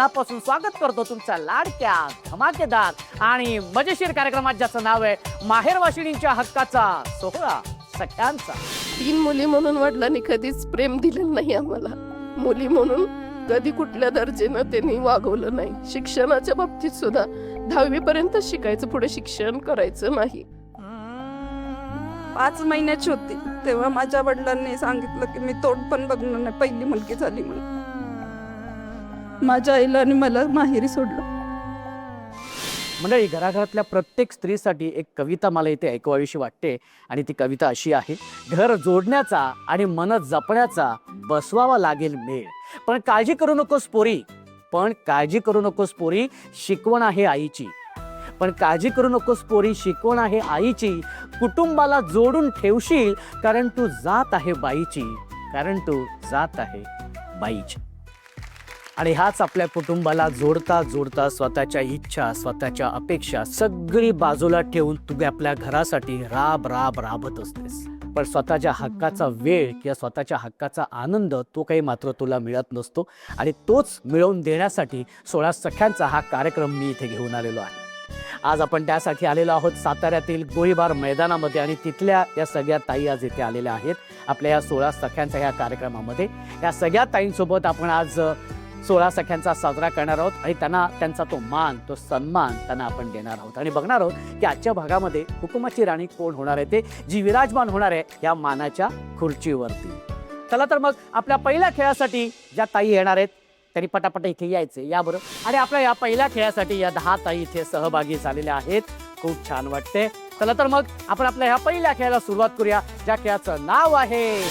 पासून स्वागत करतो तुमच्या लाडक्या धमाकेदार आणि मजेशीर कार्यक्रमात ज्याचं नाव आहे माहेरवाशिणींच्या हक्काचा सोहळा सख्यांचा। 3 मुली म्हणून वडिलांनी कधीच प्रेम दिलेलं नाही आम्हाला। मुली म्हणून कधी कुठल्या दर्जेनं त्यांनी वागवलं नाही। शिक्षणाच्या बाबतीत सुद्धा 10वी पर्यंत शिकायचं, पुढे शिक्षण करायचं नाही। 5 महिन्याची होती तेव्हा माझ्या वडिलांनी सांगितलं की मी तोंड पण बघणार नाही, पहिली मुलगी झाली म्हणून। माझ्या आईला आणि मला माहेरी सोडलं। मंडळी, घराघरातल्या प्रत्येक स्त्रीसाठी एक कविता मला इथे ऐकवावीशी वाटते आणि ती कविता अशी आहे। घर जोडण्याचा आणि मन जपण्याचा बसवावा लागेल मेळ, पण काळजी करू नकोस पोरी, पण काळजी करू नकोस पोरी, शिकवण आहे आईची। पण काळजी करू नकोस पोरी, शिकवण आहे आईची। कुटुंबाला जोडून ठेवशील, कारण तू जात आहे बाईची, कारण तू जात आहे बाईची। आणि हाच आपल्या कुटुंबाला जोडता जोडता स्वतःच्या इच्छा, स्वतःच्या अपेक्षा सगळी बाजूला ठेवून तुम्ही आपल्या घरासाठी राब राब राबत असतेस। पण स्वतःच्या हक्काचा वेळ किंवा स्वतःच्या हक्काचा आनंद तो काही मात्र तुला मिळत नसतो, आणि तोच मिळवून देण्यासाठी 16 सख्यांचा हा कार्यक्रम मी इथे घेऊन आलेलो आहे। आज आपण त्यासाठी आलेलो आहोत साताऱ्यातील गोळीबार मैदानामध्ये, आणि तिथल्या या सगळ्या ताई आज इथे आलेल्या आहेत आपल्या या 16 सख्यांच्या ह्या कार्यक्रमामध्ये। या सगळ्या ताईंसोबत आपण आज 16 सख्यांचा साजरा करणार आहोत, आणि त्यांना त्यांचा तो मान, तो सन्मान त्यांना आपण देणार आहोत, आणि बघणार आहोत की आजच्या भागामध्ये हुकुमाची राणी कोण होणार आहे, ते जी विराजमान होणार आहे या मानाच्या खुर्चीवरती। चला तर मग आपल्या पहिल्या खेळासाठी ज्या ताई येणार आहेत त्यांनी पटापट इथे यायचे, या बरं। आणि आपल्या या पहिल्या खेळासाठी या 10 ताई इथे सहभागी झालेल्या आहेत, खूप छान वाटते। चला तर मग आपण आपल्या ह्या पहिल्या खेळाला सुरुवात करूया, ज्या खेळाचं नाव आहे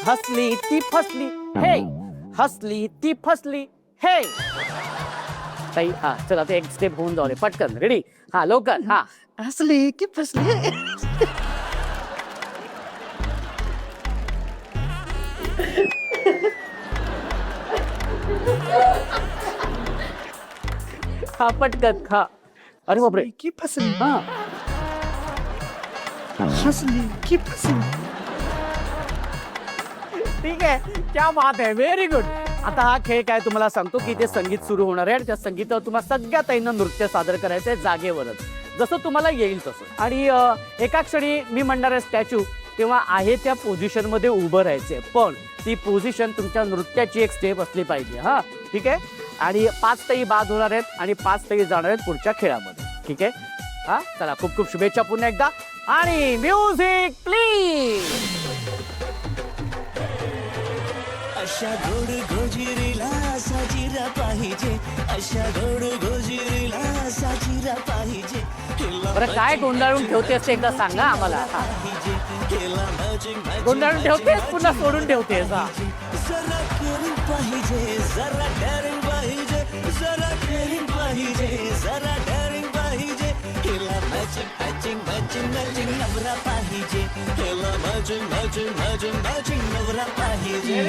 हसली ती फसली हे, हसली ती फसली हे। ताई हा चला, ते एक स्टेप होऊन जाऊ दे पटकन, रेडी? हा लवकर, हा। हसली की फसली। हा पटकन, हा। अरे बापरे, की फसली, हा हसली की फसली। ठीक आहे, क्या बात आहे, व्हेरी गुड। आता हा खेळ काय तुम्हाला सांगतो की ते संगीत सुरू होणार आहे, आणि त्या संगीतावर तुम्हाला सगळ्या ताईंना नृत्य सादर करायचं आहे जागेवरच, जसं तुम्हाला येईल तसं। आणि एका क्षणी मी म्हणणार आहे स्टॅच्यू, तेव्हा आहे त्या पोझिशन मध्ये उभं राहायचंय, पण ती पोझिशन तुमच्या नृत्याची एक स्टेप असली पाहिजे, हा ठीक आहे। आणि 5 ताई बाद होणार आहेत आणि 5 ताई जाणार आहेत पुढच्या खेळामध्ये, ठीक आहे? हा चला, खूप खूप शुभेच्छा पुन्हा एकदा, आणि म्युझिक प्लीज। अशा गोड गोजिरीला साजिरा पाहिजे, अशा गोड गोजिरीला साजिरा पाहिजे। बरं, काय गोंधळून ठेवतेस ते एकदा सांगा आम्हाला। गोंधळून ठेवतेस, पुन्हा सोडून ठेवतेस, हा? जरा केअरिंग पाहिजे, जरा डेअरिंग पाहिजे, जरा केअरिंग पाहिजे, जरा डेअरिंग पाहिजे। केला मॅचिंग मॅचिंग मॅचिंग मॅचिंग नवरा पाहिजे, केला मॅचिंग मॅचिंग मॅचिंग मॅचिंग नवरा पाहिजे।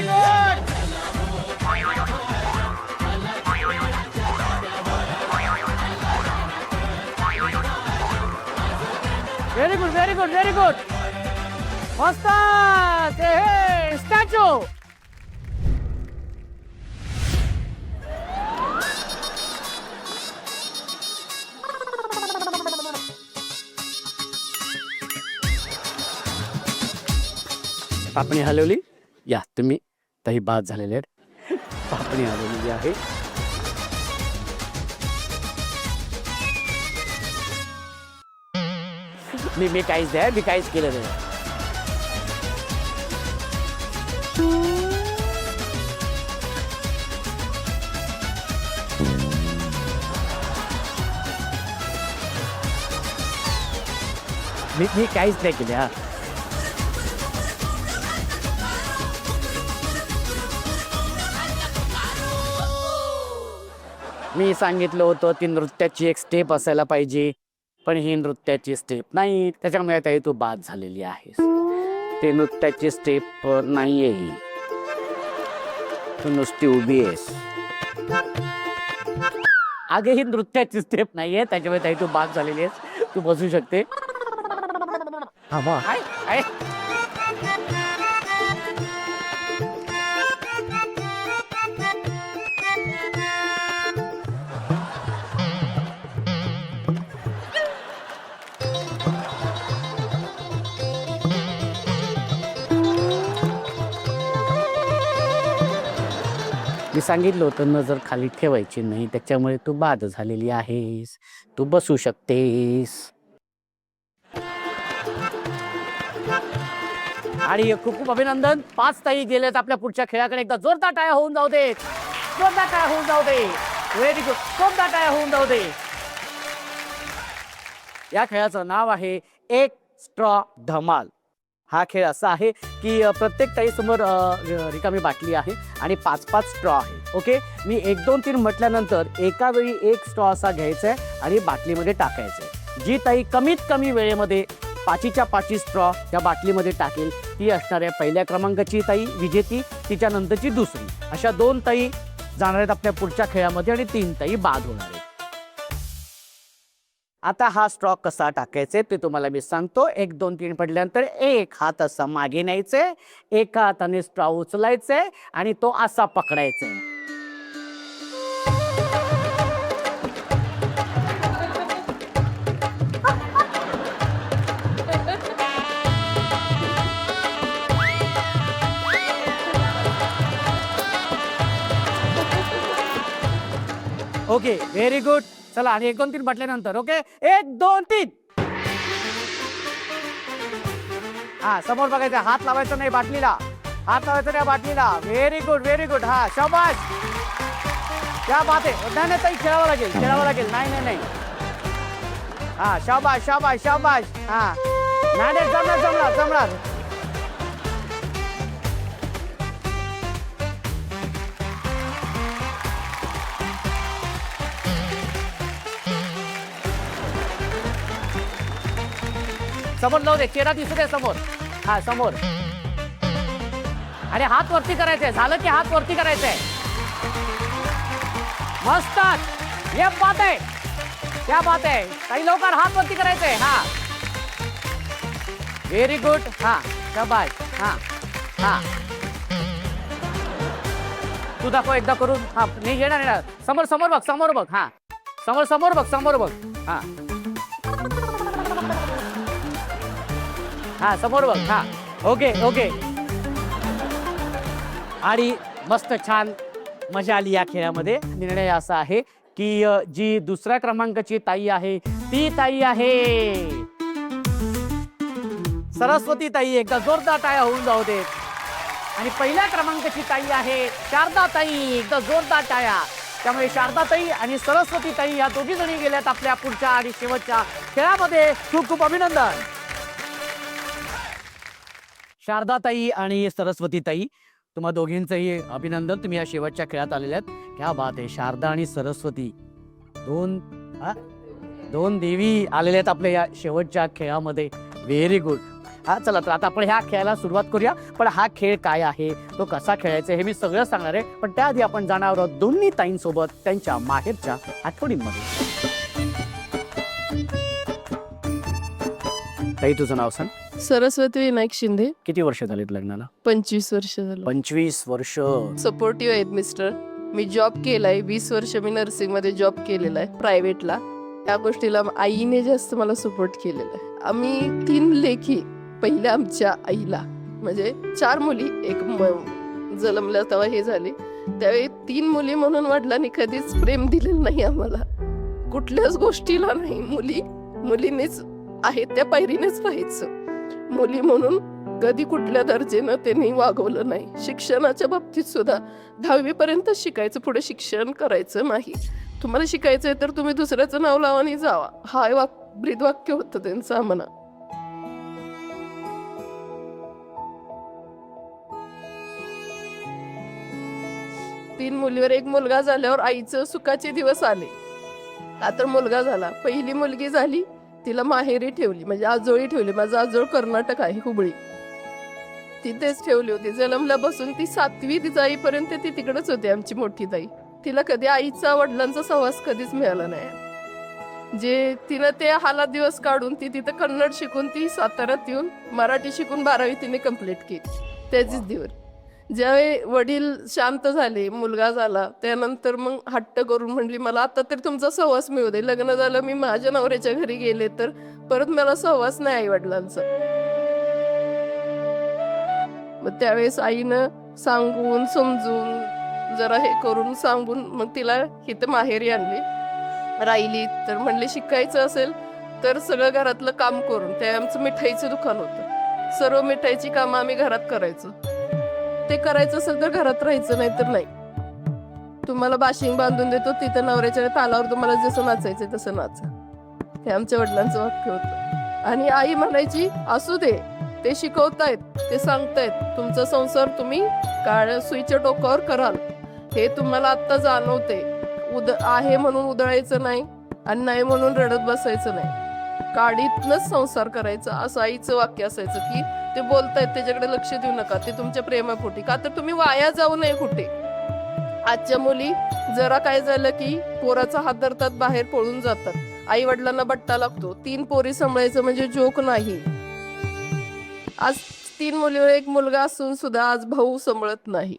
Very good, very good, very good, मस्त। स्टॅच्यू, पापणी हलवली, या तुम्ही ताई बाद झालेले आहेत, पापणी हलवलेली आहे। मी काहीच द्या, मी काहीच केलं नाही। मी काहीच नाही केले, हा। मी सांगितलं होतं ती नृत्याची एक स्टेप असायला पाहिजे, पण ही नृत्याची स्टेप नाही, त्याच्यामुळे ताई तू बाद झालेली आहेस। ते नृत्याची स्टेप नाहीये ही, तू नुसती उभी आहेस। अगे ही नृत्याची स्टेप नाहीये, त्याच्यामुळे ताई तू बाद झालेली आहेस, तू बसू शकते। मी सांगितलं होतं नजर खाली ठेवायची नाही, त्याच्यामुळे तू बाद झालेली आहेस. तू बसू शकतेस. आणि खूप खूप अभिनंदन. 5 ताई गेलेत आपल्या पुढच्या खेळाकडे. एकदा जोरदार टाळ्या होऊन जाऊ दे. जोरदार टाळ्या होऊन जाऊ दे. Very good. जोरदार टाळ्या होऊन जाऊ दे. या खेळाचं नाव आहे एक स्ट्रॉ धमाल. हा खेळ असा आहे की प्रत्येक ताईसमोर रिकामी बाटली आहे आणि 5-5 स्ट्रॉ आहे. ओके, मी 1 2 3 म्हटल्यानंतर एका वेळी एक स्ट्रॉ असा घ्यायचा आहे आणि बाटलीमध्ये टाकायचं आहे. जी ताई कमीत कमी वेळेमध्ये 5च्या 5 स्ट्रॉ त्या बाटलीमध्ये टाकेल ती असणाऱ्या पहिल्या क्रमांकाची ताई विजेती, तिच्या नंतरची दुसरी. अशा 2 ताई जाणार आहेत आपल्या पुढच्या खेळामध्ये आणि 3 ताई बाद होणार आहेत. आता हा स्ट्रॉ कसा टाकायचे ते तुम्हाला मी सांगतो. 1 2 3 पडल्यानंतर एक हात असा मागे न्यायचे, एका हाताने स्ट्रॉ उचलायचे आणि तो असा पकडायचा. Okay, very good. चला आणि 1 2 3 म्हटल्यानंतर ओके 1 2 3. हा, समोर बघायचं, हात लावायचा नाही बाटलीला, हात लावायचा नाही बाटलीला. Very good, very good. हा, शाबाश. क्या बात आहे. नाही नाही ताई, खेळावं लागेल, खेळावं लागेल. नाही नाही नाही. हा, शाबाश शाबाश शाबाश. हा, नाही नाही, जमणार जमणार जमणार. समोर लावू दे, चेहरा दिसू दे समोर. हा, समोर. आणि हात वरती करायचंय. झालं की हात वरती करायचंय. मस्त. ये बात आहे, क्या बात आहे. काही लवकर हात वरती करायचंय. हा, व्हेरी गुड. हा, शाबाश. हा हा, तू दाखव एकदा करून. हा, नाही येणार येणार. समोर समोर बघ, समोर बघ. हा, समोर समोर बघ, समोर बघ. हा हा, समोर बघ. हा, ओके ओके. आणि मस्त छान मजा आली या खेळामध्ये. निर्णय असा आहे की जी दुसऱ्या क्रमांकाची ताई आहे ती ताई आहे सरस्वती ताई. एकदा जोरदार टाळ्या होऊन जाऊ देत. आणि पहिल्या क्रमांकाची ताई आहे शारदा ताई. एकदा जोरदार टाळ्या. त्यामुळे शारदा ताई आणि सरस्वती ताई या दोघी जणी गेल्यात आपल्या पुढच्या आणि शेवटच्या खेळामध्ये. खूप खूप अभिनंदन. शारदा ताई आणि सरस्वती ताई, तुम्हा दोघींचंही अभिनंदन. तुम्ही या शेवटच्या खेळात आलेल्या आहेत. क्या बात आहे. शारदा आणि सरस्वती दोन देवी आलेल्या आहेत आपल्या या शेवटच्या खेळामध्ये. Very good. हा, चला तर आता आपण ह्या खेळाला सुरुवात करूया. पण हा खेळ काय आहे, तो कसा खेळायचा हे मी सगळं सांगणार आहे. पण त्याआधी आपण जाणार आहोत दोन्ही ताईंसोबत त्यांच्या माहेरच्या आठवणींमध्ये. ताई, तुझं नाव सांग. सरस्वती विनायक शिंदे. किती वर्ष झालीत लग्नाला? 25 वर्ष झालं. 25 वर्ष. सपोर्टिव्ह आहेत मिस्टर. मी जॉब केलाय 20 वर्ष. मी नर्सिंग मध्ये जॉब केलेला आहे प्रायव्हेटला. त्या गोष्टीला आईने जास्त मला सपोर्ट केलेला आहे. आम्ही 3 लेकी. पहिल्या आमच्या आईला म्हणजे 4 मुली, एक जन्मल्या तेव्हा हे झाले. त्यावेळी 3 मुली म्हणून वडिलांनी कधीच प्रेम दिलेलं नाही आम्हाला, कुठल्याच गोष्टीला नाही. मुलींनीच आहेत त्या पायरीनेच पाहायचं. मुली म्हणून कधी कुठल्या दर्जेनं त्यांनी वागवलं नाही. शिक्षणाच्या बाबतीत सुद्धा 10वी पर्यंत शिकायचं, पुढे शिक्षण करायचं नाही. तुम्हाला शिकायचंय तर तुम्ही दुसऱ्याचं नाव लावा आणि जावा. हा ब्रीदवाक्य होतं त्यांचं आम्हाला. तीन मुलीवर एक मुलगा झाल्यावर आईचं सुखाचे दिवस आले. का तर मुलगा झाला. पहिली मुलगी झाली, तिला माहेरी ठेवली, म्हणजे आजोळी ठेवली. माझं आजोळ कर्नाटक आहे, हुबळी. तिथेच ठेवली होती. जन्मल्यापासून ती 7वी जाईपर्यंत ती तिकडेच होती. आमची मोठी ताई. तिला कधी आईचा वडिलांचा सहवास कधीच मिळाला नाही. जे तिनं ते हालात दिवस काढून ती तिथं कन्नड शिकून ती साताऱ्यात येऊन मराठी शिकून 12वी तिने कंप्लीट केली. त्याचीच दिवस ज्यावेळी वडील शांत झाले, मुलगा झाला, त्यानंतर मग हट्ट करून म्हणली मला आता तरी तुमचा सहवास मिळू दे. लग्न झालं, मी माझ्या नवऱ्याच्या घरी गेले तर परत मला सहवास नाही आई वडिलांचा. मग त्यावेळेस आईनं सांगून समजून जरा हे करून सांगून मग तिला इथं माहेरी आणली. राहिली तर म्हणले शिकायचं असेल तर सगळं घरातलं काम करून, ते आमचं मिठाईचं दुकान होतं, सर्व मिठाईची कामं आम्ही घरात करायचो. ते करायचं असेल तर घरात राहायचं, नाही तर नाही. तुम्हाला बाशिंग बांधून देतो, तिथं नवऱ्याच्या तालावर तुम्हाला जसं नाचायचं तसं नाचा. हे आमच्या वडिलांचं वाक्य होतं. आणि आई म्हणायची असू दे, ते शिकवतायत, ते सांगतायत, तुमचा संसार तुम्ही काळ्या सुईच्या टोकावर कराल, हे तुम्हाला आत्ता जाणवते. आहे म्हणून उधळायचं नाही आणि नाही म्हणून रडत बसायचं नाही, काडीतनच संसार करायचा, असं आईचं वाक्य असायचं. की ते बोलतायत त्याच्याकडे लक्ष देऊ नका, ते तुमच्या प्रेमापोटी, का तर तुम्ही वाया जाऊ नये कुठे. आजच्या मुली जरा काय झालं की पोराचा हात धरतात, बाहेर पळून जातात, आई वडिलांना बट्टा लागतो. 3 पोरी सांभाळायचं म्हणजे जोक नाही. आज 3 मुलीवर 1 मुलगा असून सुद्धा आज भाऊ सांभाळत नाही.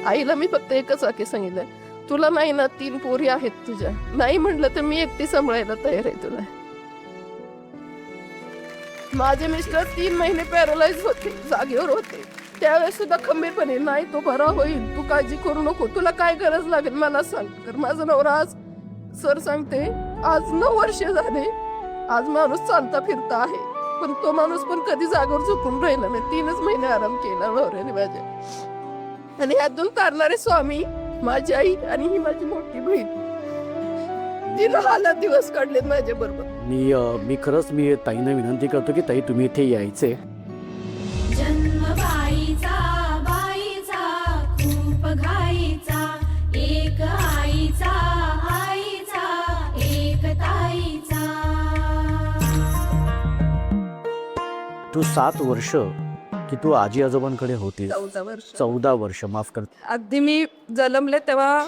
आईला मी फक्त एकच वाक्य सांगितलं, तुला नाही ना 3 पोरी आहेत तुझ्या, नाही म्हटलं तर मी एकटी सांभाळायला तयार आहे तुला. माझे मिस्टर 3 महिने पॅरालाइज होते, जागेवर होते, त्यावेळेस सुद्धा खंबीरपणे, नाही तो बरा होईल, तू काळजी करू नको, तुला काय गरज लागेल मला सांग. तर माझा नवरा आज सर सांगते आज 9 वर्ष झाले, आज माणूस चालता फिरता आहे, पण तो माणूस पण कधी जागेवर झोपून राहिला नाही. 3च महिने आराम केला नवऱ्याने माझ्या. आणि ह्यातून तारणारे स्वामी माझी आई आणि ही माझी मोठी बहीण, तिनं हालात दिवस काढलेत माझ्या बरोबर. मी खरंच ताईंना विनंती करतो की ताई तुम्ही इथे यायचे. जन्म बाईचा खूप घाईचा, एक आईचा एक ताईचा. तू 7 वर्ष की तू आजी आजोबांकडे होतीस. 14 वर्ष. 14 वर्ष, माफ कर. अगदी मी जन्मले तेव्हा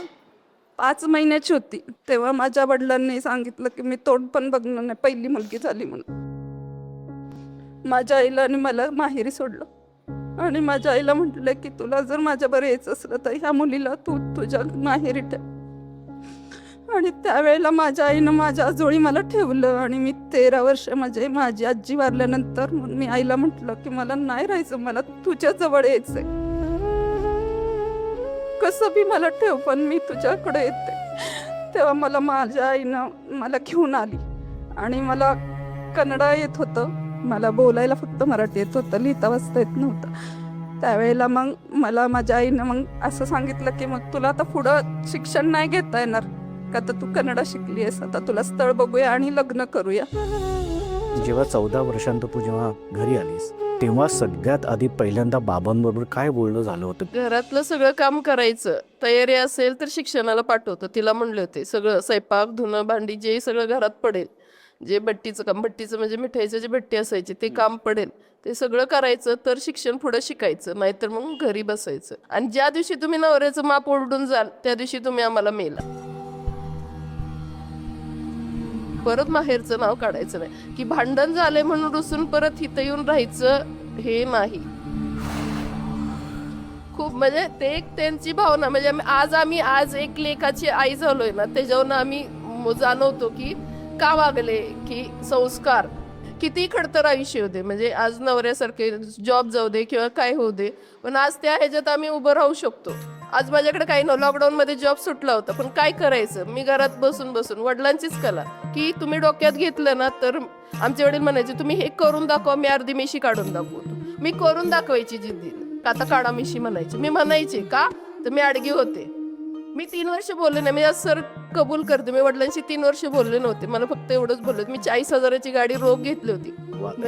5 महिन्याची होती, तेव्हा माझ्या वडिलांनी सांगितलं की मी तोंड पण बघणार नाही, पहिली मुलगी झाली म्हणून. माझ्या आईला आणि मला माहेरी सोडलं आणि माझ्या आईला म्हटलं की तुला जर माझ्याबरोबर यायचं असलं तर ह्या मुलीला तू तुझ्या माहेरी ठेव. आणि त्यावेळेला माझ्या आईनं माझ्या आजोळी मला ठेवलं आणि मी 13 वर्ष म्हणजे माझी आजी वारल्यानंतर मी आईला म्हटलं की मला नाही राहायचं, मला तुझ्या जवळ यायचंय, कसं बी मला ठेव पण मी तुझ्याकडे येते. तेव्हा मला माझ्या आईनं मला घेऊन आली आणि मला कन्नड येत होतं, मला बोलायला फक्त मराठी येत होतं, लिहिता वाचता येत नव्हतं. त्यावेळेला मग मला माझ्या आईनं मग असं सांगितलं की मग तुला आता पुढं शिक्षण नाही घेता येणार का, तर तू कन्नड शिकली आहेस, आता तुला स्थळ बघूया आणि लग्न करूया. जेव्हा 14 वर्षांत तू जेव्हा घरी आलीस तेव्हा सगळ्यात आधी पहिल्यांदा बाबांबरोबर काय बोलणं झालं होतं? घरातलं सगळं काम करायचं, तयारी असेल तर शिक्षणाला पाठवतं. तिला म्हणले होते सगळं स्वयंपाक धुणं भांडी जे सगळं घरात पडेल, जे भट्टीचं काम, भट्टीचं म्हणजे मिठाईचं जे भट्टी असायची ते काम पडेल ते सगळं करायचं, तर शिक्षण पुढे शिकायचं, नाहीतर मग घरी बसायचं. आणि ज्या दिवशी तुम्ही नवऱ्याचं माप ओरडून जाल त्या दिवशी तुम्ही आम्हाला मेला. परत माहेरचं नाव काढायचं नाही, की भांडण झाले म्हणून रुसून परत इथं येऊन राहायचं हे नाही. खूप म्हणजे ते एक त्यांची भावना, म्हणजे आज एक लेखाची आई झालोय ना, त्याच्यावरून आम्ही जाणवतो की का वागले, की संस्कार किती खडतर आयुष्य होते. म्हणजे आज नवऱ्यासारखे जॉब जाऊ दे किंवा काय होऊ दे, पण आज त्या ह्याच्यात आम्ही उभं राहू शकतो. आज माझ्याकडे काही नव्हतं, लॉकडाऊन मध्ये जॉब सुटला होता, पण काय करायचं, मी घरात बसून वडिलांचीच कला की तुम्ही डोक्यात घेतलं ना, तर आमचे वडील म्हणायचे तुम्ही हे करून दाखवा, मी अर्धी मिशी काढून दाखवतो. मी करून दाखवायची जिद्दी, आता काढा मिशी म्हणायची. मी म्हणायचे का, तर मी आडगी होते. मी 3 वर्ष बोलले नाही, मी आज सर कबूल करते, मी वडिलांशी 3 वर्ष बोलले नव्हते, मला फक्त एवढंच बोलले. मी 40,000ची गाडी रोख घेतली होती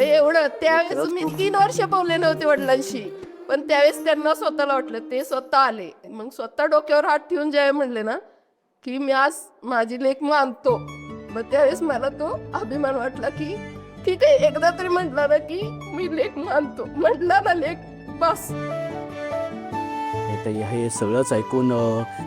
एवढं. त्यावेळेस मी 3 वर्ष बोलले नव्हते वडिलांशी, पण त्यावेळेस त्यांना स्वतःला वाटलं, ते स्वतः आले, मग स्वतः डोक्यावर हात ठेवून ज्यावेळी म्हणले ना की मी आज माझी लेक मानतो, मग त्यावेळेस मला तो अभिमान वाटला की ठीक आहे, एकदा तरी म्हटलं ना की मी लेक मानतो, म्हटलं ना लेक बस. हे सगळंच ऐकून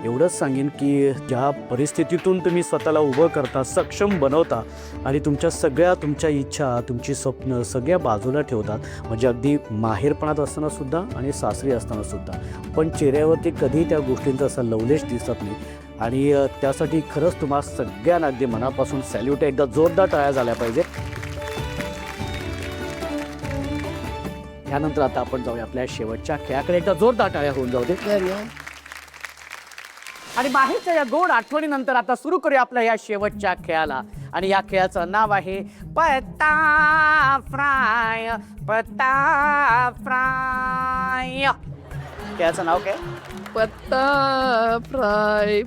एवढंच सांगेन की ज्या परिस्थितीतून तुम्ही स्वतःला उभं करता, सक्षम बनवता आणि तुमच्या इच्छा, तुमची स्वप्न सगळ्या बाजूला ठेवतात, म्हणजे अगदी माहेरपणात असताना सुद्धा आणि सासरी असताना सुद्धा, पण चेहऱ्यावरती कधी त्या गोष्टींचा असा लवलेश दिसत नाही. आणि त्यासाठी खरंच तुम्हाला सगळ्यांना अगदी मनापासून सॅल्यूट, एकदा जोरदार टाळ्या झाल्या पाहिजे. ह्यानंतर आता आपण जाऊया आपल्या शेवटच्या खेळाकडे. एकदा जोरदार टाळ्या होऊन जाऊ दे. आणि बाहेरच्या या गोड आठवणीनंतर आता सुरू करूया आपल्या या शेवटच्या खेळाला. आणि या खेळाचं नाव आहे पत्ता फ्राय. पत्ता फ्राय. खेळाचं नाव काय? पत्ता फ्राय.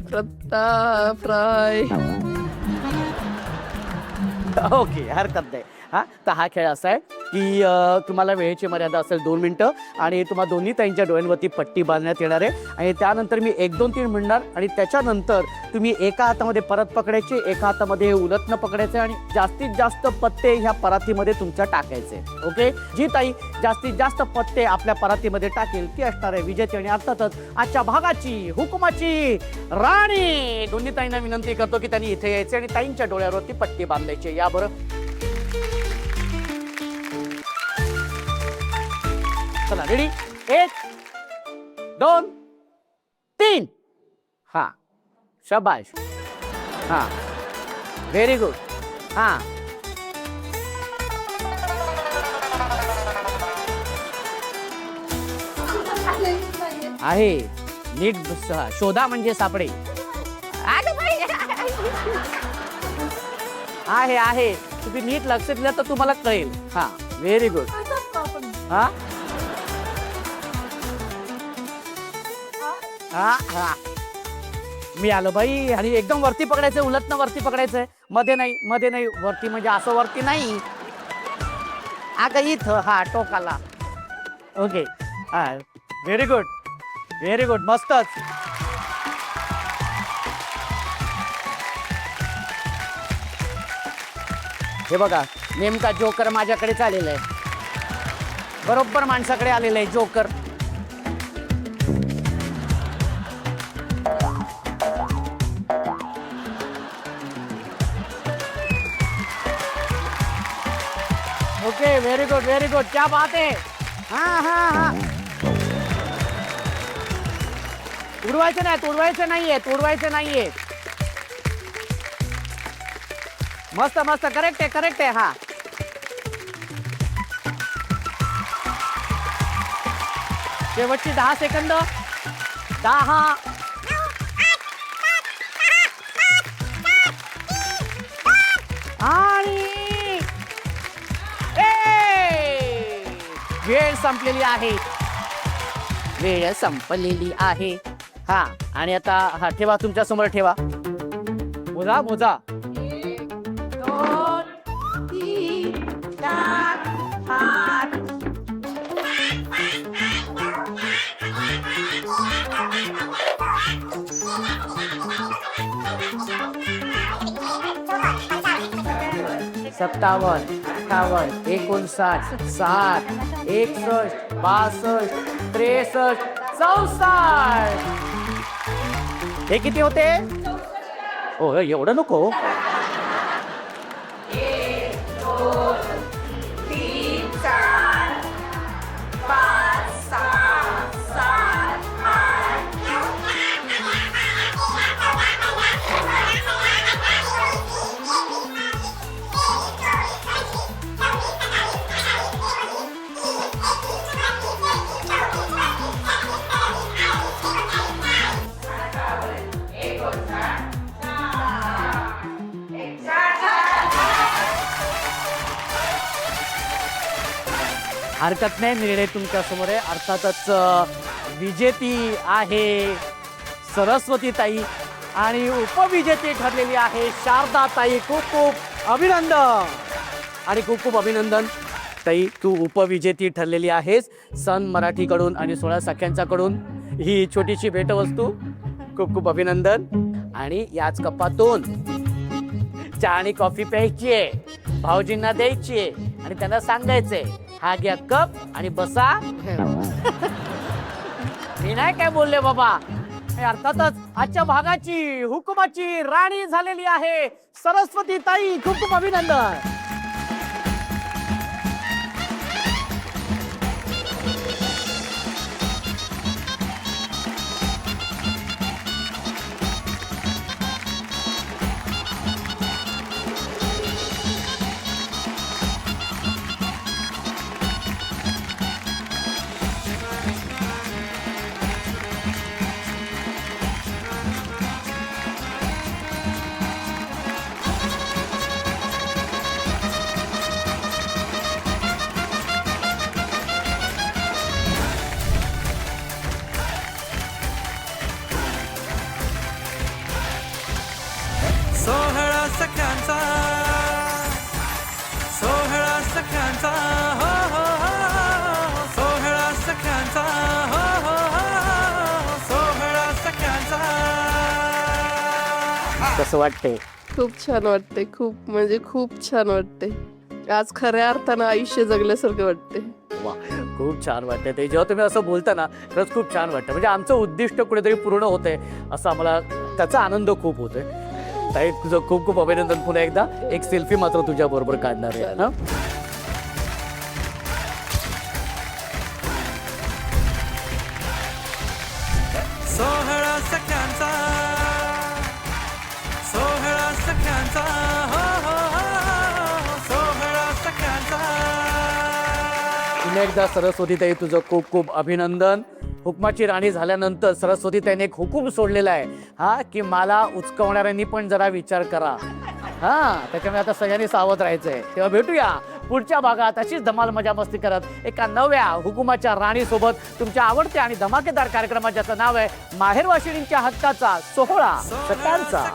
ओके, हरकत नाही. हा, तर हा खेळ असा आहे की तुम्हाला वेळेची मर्यादा असेल 2 मिनिटं आणि तुम्हा दोन्ही ताईंच्या डोळ्यांवरती पट्टी बांधण्यात येणार आहे. आणि त्यानंतर मी 1 2 3 म्हणणार आणि त्याच्यानंतर तुम्ही एका हातामध्ये परत पकडायचे, एका हातामध्ये उलटणं पकडायचं आणि जास्तीत जास्त पत्ते ह्या परातीमध्ये तुमच्या टाकायचे. ओके, जी ताई जास्तीत जास्त पत्ते आपल्या परातीमध्ये टाकेल ती असणार आहे विजेती. आणि अर्थातच आजच्या भागाची हुकुमाची राणी. दोन्ही ताईंना विनंती करतो की त्यांनी इथे यायचे आणि ताईंच्या डोळ्यावरती पट्टी बांधायची. या बरं, चला रेडी. 1 2 3. हा, शाबाश. हा, व्हेरी गुड. हा, आहे नीट शोधा म्हणजे सापडे. आहे तुम्ही नीट लक्ष दिलं तर तुम्हाला कळेल. हा, व्हेरी गुड. हा हा हा, मी आलो बाई. आणि एकदम वरती पकडायचंय, उलटनं वरती पकडायचंय. मध्ये नाही. वरती म्हणजे असं वरती नाही. आता इथं. हा, टोकाला. ओके. हा, व्हेरी गुड. मस्तच. हे बघा, नेमका जोकर माझ्याकडेच आलेला आहे. बरोबर माणसाकडे आलेला आहे जोकर. Okay, very good. क्या बात आहे. हा. उडवायचं नाहीये. मस्त. करेक्ट आहे. हा, शेवटची 10 सेकंद. 10. आणि वेळ संपलेली आहे. हा, आणि आता हा ठेवा, तुमच्या समोर ठेवा. मोजा. 1 2 3 4 5. सत्तावन, 58, 59, 60, 61, 62, 63, 64. हे किती होते? हो, एवढं नको. 1 2 3 4 5 6 7 8. हरकत नाही, निर्णय तुमच्या समोर आहे. अर्थातच विजेती आहे सरस्वती ताई आणि उपविजेती ठरलेली आहे शारदा ताई. खूप अभिनंदन. आणि खूप अभिनंदन ताई, तू उपविजेती ठरलेली आहेस सन मराठीकडून आणि 16 सख्यांच्याकडून ही छोटीशी भेटवस्तू. खूप अभिनंदन. आणि याच कपातून चहा आणि कॉफी प्यायची आहे, भाऊजींना द्यायची आहे आणि त्यांना सांगायचंय हा घ्या कप आणि बसा. मी नाही काय बोलले बाबा. अर्थातच आजच्या भागाची हुकुमाची राणी झालेली आहे सरस्वती ताई. खूप अभिनंदन. कसं वाटतंय? खूप छान वाटते, खूप म्हणजे खूप छान वाटते. आज खऱ्या अर्थानं आयुष्य जगल्यासारखं वाटते. वा, खूप छान वाटतंय ते. जेव्हा तुम्ही असं बोलता ना खरंच खूप छान वाटतं. म्हणजे आमचं उद्दिष्ट कुठेतरी पूर्ण होतंय असं आम्हाला त्याचा आनंद खूप होतोय. ताई तुझं खूप खूप अभिनंदन. पुन्हा एकदा एक सेल्फी मात्र तुझ्या बरोबर काढणार आहे. हं? सोहळा सख्यांचा हो हो हो सोहळा सख्यांचा. पुन्हा एकदा सरस्वतीताई तुझं खूप खूप अभिनंदन. हुकमाची राणी झाल्यानंतर सरस्वतीताईने एक हुकूम सोडलेला आहे हा की मला उचकवणाऱ्यांनी पण जरा विचार करा. हा त्याच्यामुळे आता सगळ्यांनी सावध राहायचंय. तेव्हा भेटूया पुढच्या भागात अशीच धमाल मजा मस्ती करत एका नव्या हुकुमाच्या राणी सोबत तुमच्या आवडत्या आणि धमाकेदार कार्यक्रमात ज्याचं नाव आहे माहेरवाशिणींच्या हक्काचा सोहळा सकाळचा.